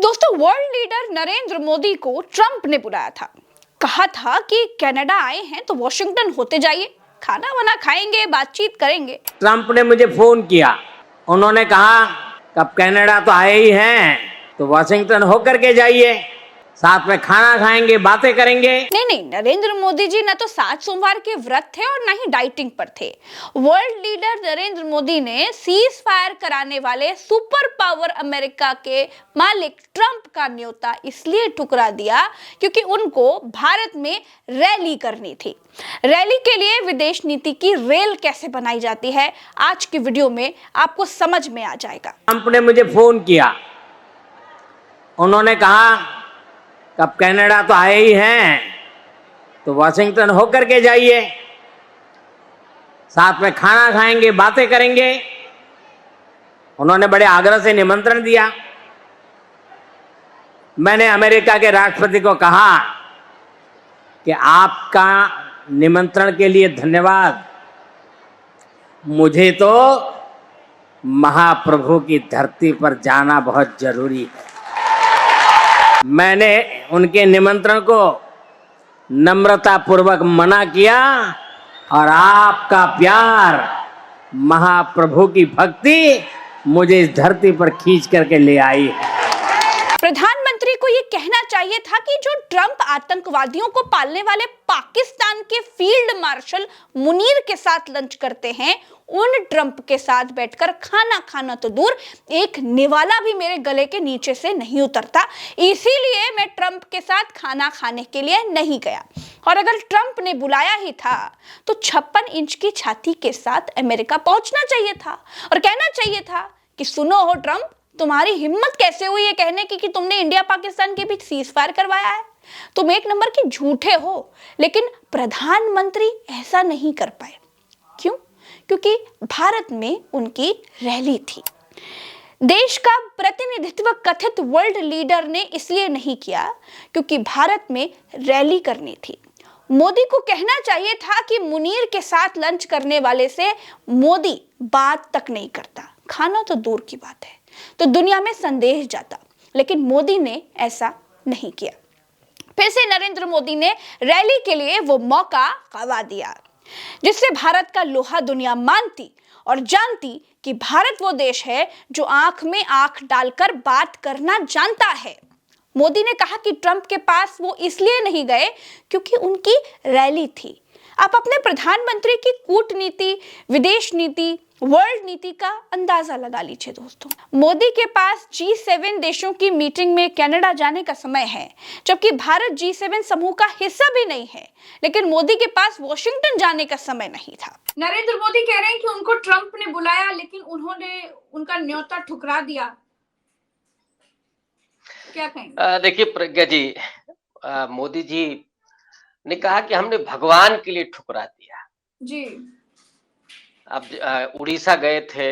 दोस्तों, world leader Narendra Modi को Trump ने बुलाया था। कहा था कि कनाडा आए हैं तो वॉशिंगटन होते जाइए, खाना वाना खाएंगे, बातचीत करेंगे। ट्रंप ने मुझे फोन किया, उन्होंने कहा कब कनाडा तो आए ही हैं तो वॉशिंगटन होकर के जाइए, साथ में खाना खाएंगे, बातें करेंगे। नहीं, नरेंद्र मोदी जी न तो 7 सोमवार के व्रत थे और न ही डाइटिंग पर थे। वर्ल्ड लीडर नरेंद्र मोदी ने सीज फायर कराने वाले सुपर पावर अमेरिका के मालिक ट्रंप का न्योता इसलिए ठुकरा दिया क्योंकि उनको भारत में रैली करनी थी। रैली के लिए विदेश नीति की रेल कैसे बनाई जाती है, आज की वीडियो में आपको समझ में आ जाएगा। ट्रंप ने मुझे फोन किया, उन्होंने कहा कब कनाडा तो आए ही हैं तो वॉशिंगटन होकर के जाइए, साथ में खाना खाएंगे, बातें करेंगे। उन्होंने बड़े आग्रह से निमंत्रण दिया। मैंने अमेरिका के राष्ट्रपति को कहा कि आपका निमंत्रण के लिए धन्यवाद, मुझे तो महाप्रभु की धरती पर जाना बहुत जरूरी है। मैंने उनके निमंत्रण को नम्रता पूर्वक मना किया और आपका प्यार, महाप्रभु की भक्ति मुझे इस धरती पर खींच करके ले आई है। प्रधानमंत्री को यह कहना चाहिए था कि जो ट्रंप आतंकवादियों को पालने वाले पाकिस्तान के फील्ड मार्शल मुनीर के साथ लंच करते हैं, उन ट्रंप के साथ बैठकर खाना खाना तो दूर, एक निवाला भी मेरे गले के नीचे से नहीं उतरता। इसीलिए मैं ट्रंप के साथ खाना खाने के लिए नहीं गया। और अगर ट्रंप ने बुलाया ही था तो 56 इंच की छाती के साथ अमेरिका पहुंचना चाहिए था और कहना चाहिए था कि सुनो हो ट्रंप, तुम्हारी हिम्मत कैसे हुई है कहने की कि तुमने इंडिया पाकिस्तान के बीच सीज फायर करवाया है। तुम एक नंबर के झूठे हो। लेकिन प्रधानमंत्री ऐसा नहीं कर पाए। क्यों? क्योंकि भारत में उनकी रैली थी। देश का प्रतिनिधित्व कथित वर्ल्ड लीडर ने इसलिए नहीं किया क्योंकि भारत में रैली करनी थी। मोदी को कहना चाहिए था कि मुनीर के साथ लंच करने वाले से मोदी बात तक नहीं करता, खाना तो दूर की बात है, तो दुनिया में संदेश जाता। लेकिन मोदी ने ऐसा नहीं किया। फिर से नरेंद्र मोदी ने रैली के लिए वो मौका गंवा दिया जिससे भारत का लोहा दुनिया मानती और जानती कि भारत वो देश है जो आंख में आंख डालकर बात करना जानता है। मोदी ने कहा कि ट्रंप के पास वो इसलिए नहीं गए क्योंकि उनकी रैली थी। आप अपने प्रधानमंत्री की कूटनीति, विदेश नीति, वर्ल्ड नीति का अंदाजा लगा लीजिए दोस्तों। मोदी के पास G7 देशों की मीटिंग में कनाडा जाने का समय है, जबकि भारत G7 समूह का हिस्सा भी नहीं है। लेकिन मोदी के पास वॉशिंगटन जाने का समय नहीं था। नरेंद्र मोदी कह रहे हैं कि उनको ट्रंप ने बुलाया लेकिन उन्होंने उनका न्योता ठुकरा दिया। क्या कहेंगे? देखिए प्रज्ञा जी, मोदी जी ने कहा कि हमने भगवान के लिए ठुकरा दिया जी। अब उड़ीसा गए थे,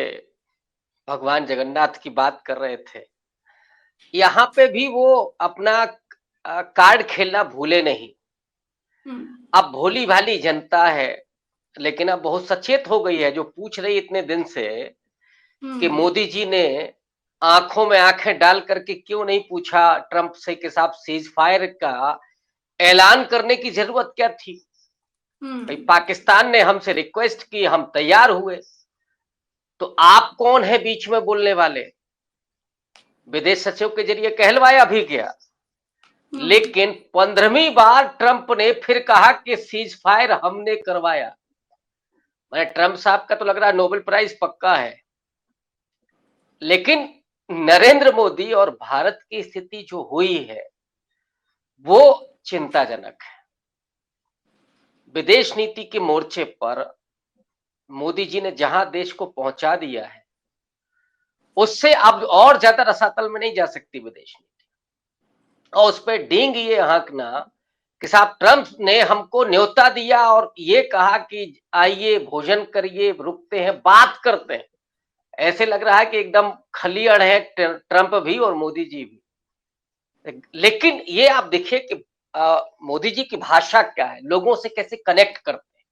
भगवान जगन्नाथ की बात कर रहे थे। यहाँ पे भी वो अपना कार्ड खेलना भूले नहीं। अब भोली भाली जनता है, लेकिन अब बहुत सचेत हो गई है, जो पूछ रही इतने दिन से कि मोदी जी ने आंखों में आंखें डाल करके क्यों नहीं पूछा ट्रंप से कि साहब सीज फायर का ऐलान करने की जरूरत क्या थी। भाई पाकिस्तान ने हमसे रिक्वेस्ट की, हम तैयार हुए, तो आप कौन है बीच में बोलने वाले। विदेश सचिव के जरिए कहलवाया भी गया, लेकिन 15वीं बार ट्रंप ने फिर कहा कि सीज फायर हमने करवाया। मैंने ट्रंप साहब का तो लग रहा है नोबेल प्राइज पक्का है। लेकिन नरेंद्र मोदी और भारत की स्थिति जो हुई है वो चिंताजनक है। विदेश नीति के मोर्चे पर मोदी जी ने जहां देश को पहुंचा दिया है, उससे अब और ज्यादा रसातल में नहीं जा सकती विदेश नीति। और उस पर डींग ये हाँकना कि साहब ट्रंप ने हमको न्योता दिया और ये कहा कि आइए भोजन करिए, रुकते हैं, बात करते हैं। ऐसे लग रहा है कि एकदम खलियड़ है ट्रंप भी और मोदी जी भी। लेकिन ये आप देखिए कि मोदी जी की भाषा क्या है, लोगों से कैसे कनेक्ट करते हैं।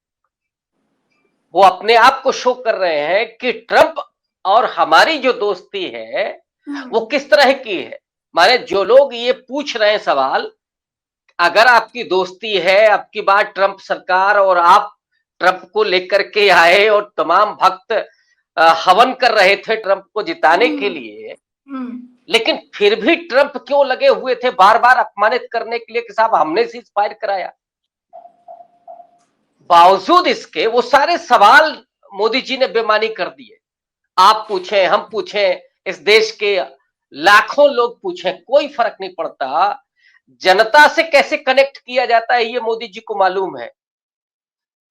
वो अपने आप को शो कर रहे हैं कि ट्रंप और हमारी जो दोस्ती है वो किस तरह की है। माने जो लोग ये पूछ रहे हैं सवाल, अगर आपकी दोस्ती है, आपकी बात ट्रंप सरकार और आप ट्रंप को लेकर के आए और तमाम भक्त हवन कर रहे थे ट्रंप को जिताने के लिए, लेकिन फिर भी ट्रंप क्यों लगे हुए थे बार बार अपमानित करने के लिए कि साहब हमने सीज फायर कराया। बावजूद इसके वो सारे सवाल मोदी जी ने बेमानी कर दिए। आप पूछें, हम पूछें, इस देश के लाखों लोग पूछें, कोई फर्क नहीं पड़ता। जनता से कैसे कनेक्ट किया जाता है ये मोदी जी को मालूम है।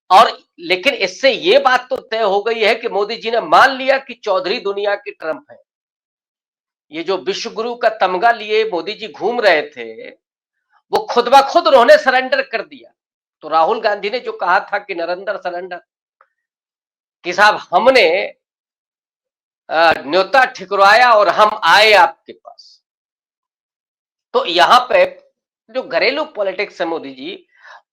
और लेकिन इससे ये बात तो तय हो गई है कि मोदी जी ने मान लिया कि चौधरी दुनिया के ट्रंप है। ये जो विश्व गुरु का तमगा लिए मोदी जी घूम रहे थे, वो खुद ब खुद उन्होंने सरेंडर कर दिया। तो राहुल गांधी ने जो कहा था कि नरेंद्र सरेंडर, कि साहब हमने न्योता ठुकराया और हम आए आपके पास। तो यहां पे जो घरेलू पॉलिटिक्स है मोदी जी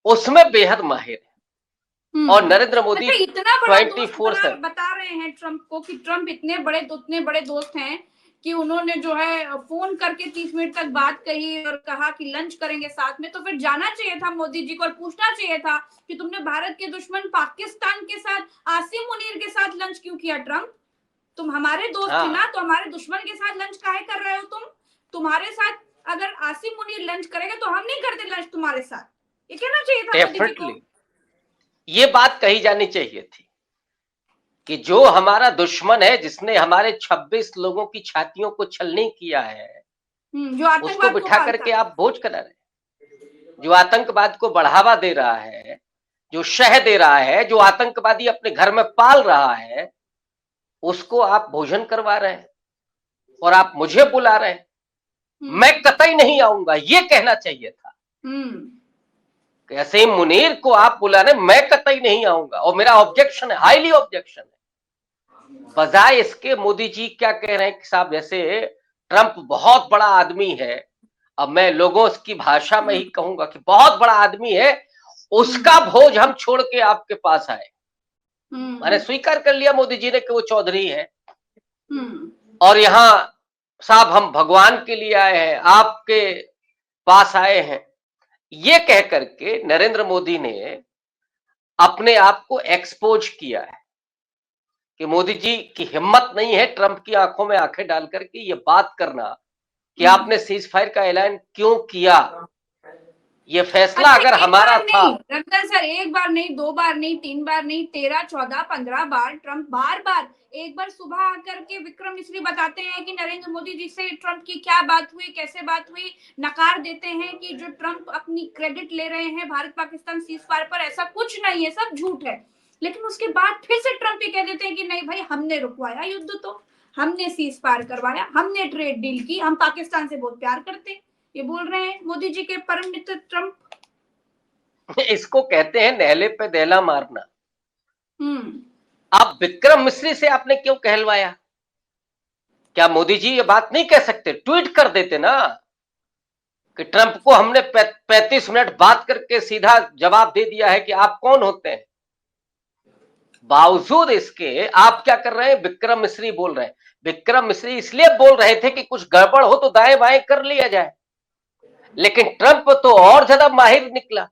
उसमें बेहद माहिर है। और नरेंद्र मोदी इतना बड़ा 24/7 बता रहे हैं ट्रंप को कि ट्रंप इतने बड़े दोस्त हैं कि उन्होंने जो है फोन करके 30 मिनट तक बात कही और कहा कि लंच करेंगे साथ में। तो फिर जाना चाहिए था मोदी जी को और पूछना चाहिए था कि तुमने भारत के दुश्मन पाकिस्तान के साथ आसिम मुनीर के साथ लंच क्यों किया ट्रंप? तुम हमारे दोस्त थे ना, तो हमारे दुश्मन के साथ लंच काहे कर रहे हो तुम? तुम्हारे साथ अगर आसिम मुनीर लंच करेगा तो हम नहीं करते लंच तुम्हारे साथ। ये कहना चाहिए था मोदी जी को। ये बात कही जानी चाहिए थी कि जो हमारा दुश्मन है, जिसने हमारे 26 लोगों की छातियों को छलनी किया है, जो उसको बिठा करके आप भोज करा रहे। जो आतंकवाद को बढ़ावा दे रहा है, जो शह दे रहा है, जो आतंकवादी अपने घर में पाल रहा है, उसको आप भोजन करवा रहे हैं और आप मुझे बुला रहे हैं। मैं कतई नहीं आऊंगा, ये कहना चाहिए था। असीम मुनीर को आप बुलाने, मैं कतई नहीं आऊंगा और मेरा ऑब्जेक्शन है, हाईली ऑब्जेक्शन है। बजाय इसके मोदी जी क्या कह रहे हैं कि साहब जैसे ट्रंप बहुत बड़ा आदमी है, अब मैं लोगों की भाषा में ही कहूंगा कि बहुत बड़ा आदमी है, उसका भोज हम छोड़ के आपके पास आए। मैंने स्वीकार कर लिया मोदी जी ने कि वो चौधरी है और यहाँ साहब हम भगवान के लिए आए हैं, आपके पास आए हैं। ये कह करके नरेंद्र मोदी ने अपने आप को एक्सपोज किया है कि मोदी जी की हिम्मत नहीं है ट्रंप की आंखों में आंखें डाल करके ये बात करना कि आपने सीज फायर का ऐलान क्यों किया। ये फैसला अगर हमारा था। रंजन सर, एक बार नहीं, 2 बार नहीं, 3 बार नहीं, 13, 14, 15 बार ट्रंप बार एक बार सुबह आकर के विक्रम मिश्री बताते हैं कि नरेंद्र मोदी जी से ट्रंप की क्या बात हुई, कैसे बात हुई, नकार देते हैं कि जो ट्रंप अपनी क्रेडिट ले रहे हैं भारत पाकिस्तान सीज फायर पर, ऐसा कुछ नहीं है, सब झूठ है। लेकिन उसके बाद फिर से ट्रंप ये कह देते हैं कि नहीं भाई हमने रुकवाया युद्ध, तो हमने सीज फायर करवाया, हमने ट्रेड डील की, हम पाकिस्तान से बहुत प्यार करते हैं। ये बोल रहे हैं मोदी जी के परम मित्र ट्रंप। इसको कहते हैं नहले पे दहला मारना। आप विक्रम मिश्री से आपने क्यों कहलवाया? क्या मोदी जी ये बात नहीं कह सकते? ट्वीट कर देते ना कि ट्रंप को हमने 35 मिनट बात करके सीधा जवाब दे दिया है कि आप कौन होते हैं। बावजूद इसके आप क्या कर रहे हैं? विक्रम मिश्री बोल रहे हैं। विक्रम मिश्री इसलिए बोल रहे थे कि कुछ गड़बड़ हो तो दाएं बाएं कर लिया जाए, लेकिन ट्रंप तो और ज्यादा माहिर निकला।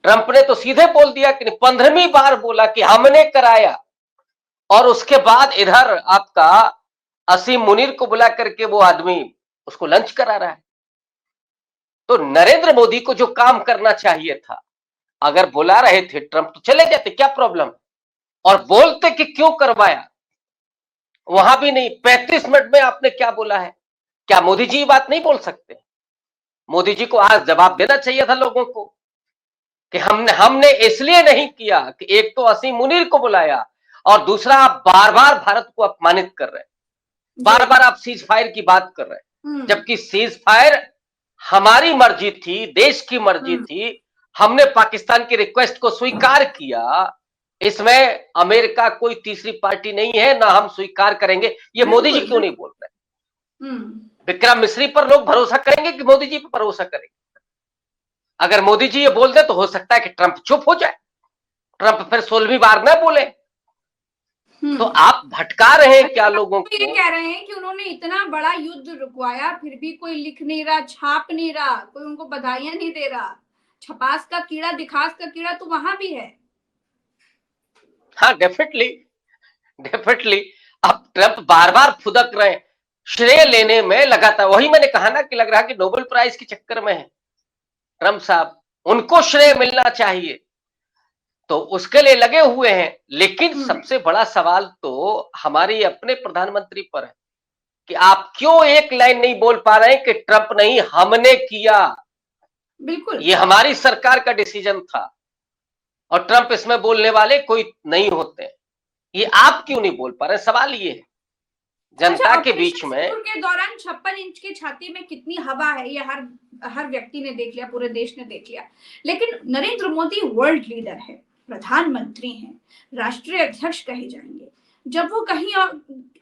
ट्रंप ने तो सीधे बोल दिया कि 15वीं बार बोला कि हमने कराया, और उसके बाद इधर आपका असीम मुनीर को बुला करके वो आदमी उसको लंच करा रहा है। तो नरेंद्र मोदी को जो काम करना चाहिए था, अगर बुला रहे थे ट्रंप तो चले जाते, क्या प्रॉब्लम? और बोलते कि क्यों करवाया, वहां भी नहीं। 35 मिनट में आपने क्या बोला है? क्या मोदी जी बात नहीं बोल सकते? मोदी जी को आज जवाब देना चाहिए था लोगों को कि हमने इसलिए नहीं किया कि एक तो असीम मुनीर को बुलाया और दूसरा आप बार बार भारत को अपमानित कर रहे हैं, बार बार आप सीज फायर की बात कर रहे हैं, जबकि सीज फायर हमारी मर्जी थी, देश की मर्जी थी। हमने पाकिस्तान की रिक्वेस्ट को स्वीकार किया। इसमें अमेरिका कोई तीसरी पार्टी नहीं है, ना हम स्वीकार करेंगे। ये मोदी जी क्यों नहीं बोल रहे? विक्रम मिश्री पर लोग भरोसा करेंगे कि मोदी जी पर भरोसा करेंगे? अगर मोदी जी ये बोल दे तो हो सकता है कि ट्रंप चुप हो जाए, ट्रंप फिर 16वीं बार न बोले। तो आप भटका रहे हैं क्या लोगों तो ये को? कह रहे हैं कि उन्होंने इतना बड़ा युद्ध रुकवाया, फिर भी कोई लिख नहीं रहा, छाप नहीं रहा, कोई उनको बधाइयां नहीं दे रहा। छपास का कीड़ा, दिखास का कीड़ा तो वहां भी है। हाँ, डेफिनेटली अब ट्रंप बार बार फुदक रहे हैं, श्रेय लेने में लगातार। वही मैंने कहा ना कि लग रहा है कि नोबेल प्राइज के चक्कर में है ट्रंप साहब, उनको श्रेय मिलना चाहिए, तो उसके लिए लगे हुए हैं। लेकिन सबसे बड़ा सवाल तो हमारे अपने प्रधानमंत्री पर है कि आप क्यों एक लाइन नहीं बोल पा रहे हैं कि ट्रंप नहीं, हमने किया, बिल्कुल, ये हमारी सरकार का डिसीजन था, और ट्रंप इसमें बोलने वाले कोई नहीं होते। ये आप क्यों नहीं बोल पा रहे? सवाल ये है जनता के बीच में। सिंदूर के दौरान 56 इंच की छाती में कितनी हवा है, ये हर व्यक्ति ने देख लिया, पूरे देश ने देख लिया। लेकिन नरेंद्र मोदी वर्ल्ड लीडर है, प्रधानमंत्री हैं, राष्ट्रीय अध्यक्ष कहे जाएंगे। जब वो कहीं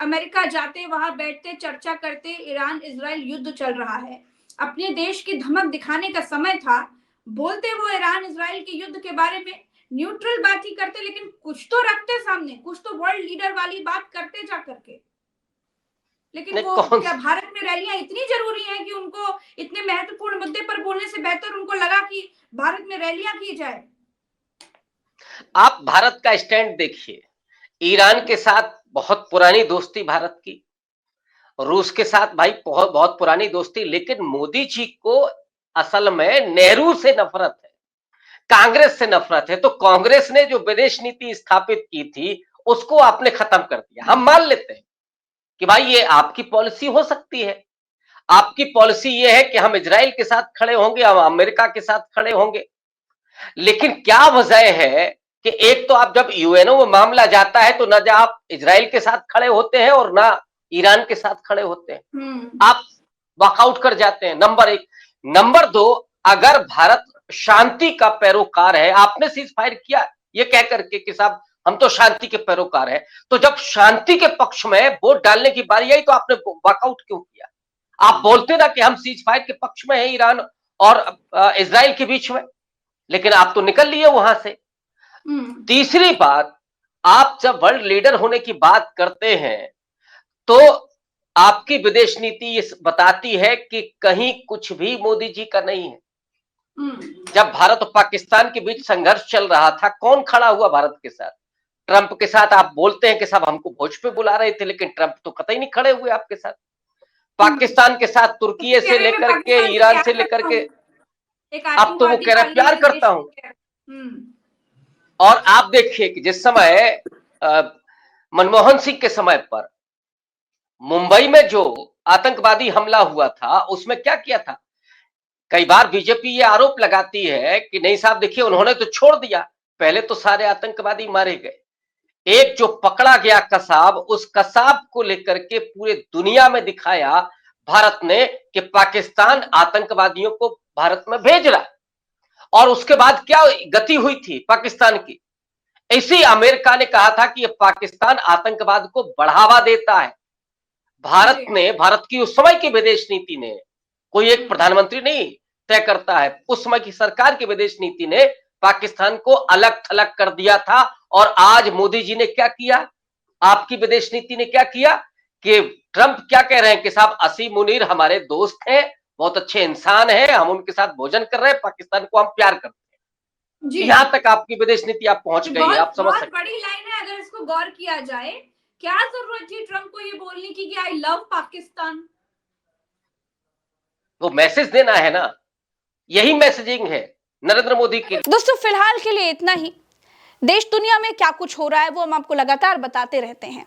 अमेरिका जाते, वहां बैठते, चर्चा करते, ईरान इजराइल युद्ध चल रहा है, अपने देश की धमक दिखाने का समय था, बोलते वो ईरान इजराइल के युद्ध के बारे में, न्यूट्रल बात ही करते, लेकिन कुछ तो रखते सामने, कुछ तो वर्ल्ड लीडर वाली बात करते जा करके। लेकिन वो क्या भारत में रैलियां इतनी जरूरी हैं कि उनको इतने महत्वपूर्ण मुद्दे पर बोलने से बेहतर उनको लगा कि भारत में रैलियां की जाए। आप भारत का स्टैंड देखिए, ईरान के साथ बहुत पुरानी दोस्ती भारत की, रूस के साथ भाई बहुत बहुत पुरानी दोस्ती, लेकिन मोदी जी को असल में नेहरू से नफरत है, कांग्रेस से नफरत है। तो कांग्रेस ने जो विदेश नीति स्थापित की थी उसको आपने खत्म कर दिया। हम मान लेते हैं कि भाई ये आपकी पॉलिसी हो सकती है, आपकी पॉलिसी ये है कि हम इजराइल के साथ खड़े होंगे, हम अमेरिका के साथ खड़े होंगे। लेकिन क्या वजह है कि एक तो आप जब यूएनओ में मामला जाता है तो ना जब आप इजराइल के साथ खड़े होते हैं और ना ईरान के साथ खड़े होते हैं, आप वॉकआउट कर जाते हैं, नंबर एक। नंबर दो, अगर भारत शांति का पैरोकार है, आपने सीज फायर किया ये कह करके कि साहब हम तो शांति के पैरोकार हैं, तो जब शांति के पक्ष में वोट डालने की बारी आई तो आपने वॉकआउट क्यों किया? आप बोलते ना कि हम सीज फायर के पक्ष में है ईरान और इजराइल के बीच में, लेकिन आप तो निकल लिए वहां से। तीसरी बात, आप जब वर्ल्ड लीडर होने की बात करते हैं तो आपकी विदेश नीति ये बताती है कि कहीं कुछ भी मोदी जी का नहीं है। जब भारत और पाकिस्तान के बीच संघर्ष चल रहा था, कौन खड़ा हुआ भारत के साथ? ट्रंप के साथ। आप बोलते हैं कि साहब हमको भोज पे बुला रहे थे, लेकिन ट्रंप तो कतई नहीं खड़े हुए आपके साथ। पाकिस्तान के साथ, तुर्की से लेकर के, ईरान से लेकर के, अब तो वो कह रहा है प्यार करता हूं। और आप देखिए कि जिस समय मनमोहन सिंह के समय पर मुंबई में जो आतंकवादी हमला हुआ था, उसमें क्या किया था? कई बार बीजेपी ये आरोप लगाती है कि नहीं साहब देखिए उन्होंने तो छोड़ दिया, पहले तो सारे आतंकवादी मारे गए। एक जो पकड़ा गया कसाब, उस कसाब को लेकर के पूरे दुनिया में दिखाया भारत ने कि पाकिस्तान आतंकवादियों को भारत में भेज रहा। और उसके बाद क्या गति हुई थी पाकिस्तान की? इसी अमेरिका ने कहा था कि ये पाकिस्तान आतंकवाद को बढ़ावा देता है। भारत की उस समय की विदेश नीति ने, कोई एक प्रधानमंत्री नहीं तय करता है, उस समय की सरकार की विदेश नीति ने पाकिस्तान को अलग थलग कर दिया था। और आज मोदी जी ने क्या किया? आपकी विदेश नीति ने क्या किया कि ट्रंप क्या कह रहे हैं कि साहब असीम मुनीर हमारे दोस्त हैं, बहुत अच्छे इंसान हैं, हम उनके साथ भोजन कर रहे हैं, पाकिस्तान को हम प्यार करते हैं। यहां तक आपकी विदेश नीति आप पहुंच गई है, आप समझ सकते हैं। बहुत बड़ी लाइन है अगर इसको गौर किया जाए। क्या जरूरत थी ट्रंप को ये बोलने की कि आई लव पाकिस्तान? वो मैसेज देना है ना, यही मैसेजिंग है नरेंद्र मोदी की। दोस्तों फिलहाल के लिए इतना ही। देश दुनिया में क्या कुछ हो रहा है वो हम आपको लगातार बताते रहते हैं,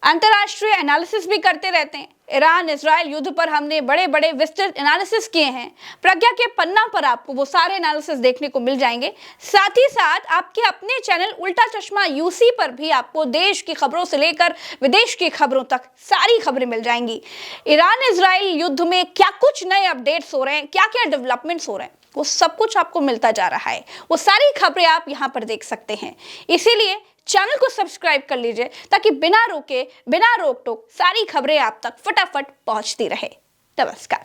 अंतरराष्ट्रीय एनालिसिस भी करते रहते हैं। ईरान इजराइल युद्ध पर हमने बड़े बड़े विस्तृत एनालिसिस किए हैं। प्रज्ञा के पन्ना पर आपको वो सारे एनालिसिस देखने को मिल जाएंगे। साथ ही साथ आपके अपने चैनल उल्टा चश्मा यूसी पर भी आपको देश की खबरों से लेकर विदेश की खबरों तक सारी खबरें मिल जाएंगी। ईरान इजराइल युद्ध में क्या कुछ नए अपडेट्स हो रहे हैं, क्या क्या डेवलपमेंट्स हो रहे हैं, वो सब कुछ आपको मिलता जा रहा है। वो सारी खबरें आप यहाँ पर देख सकते हैं। इसीलिए चैनल को सब्सक्राइब कर लीजिए ताकि बिना रोके बिना रोक टोक सारी खबरें आप तक फटाफट पहुंचती रहे। नमस्कार।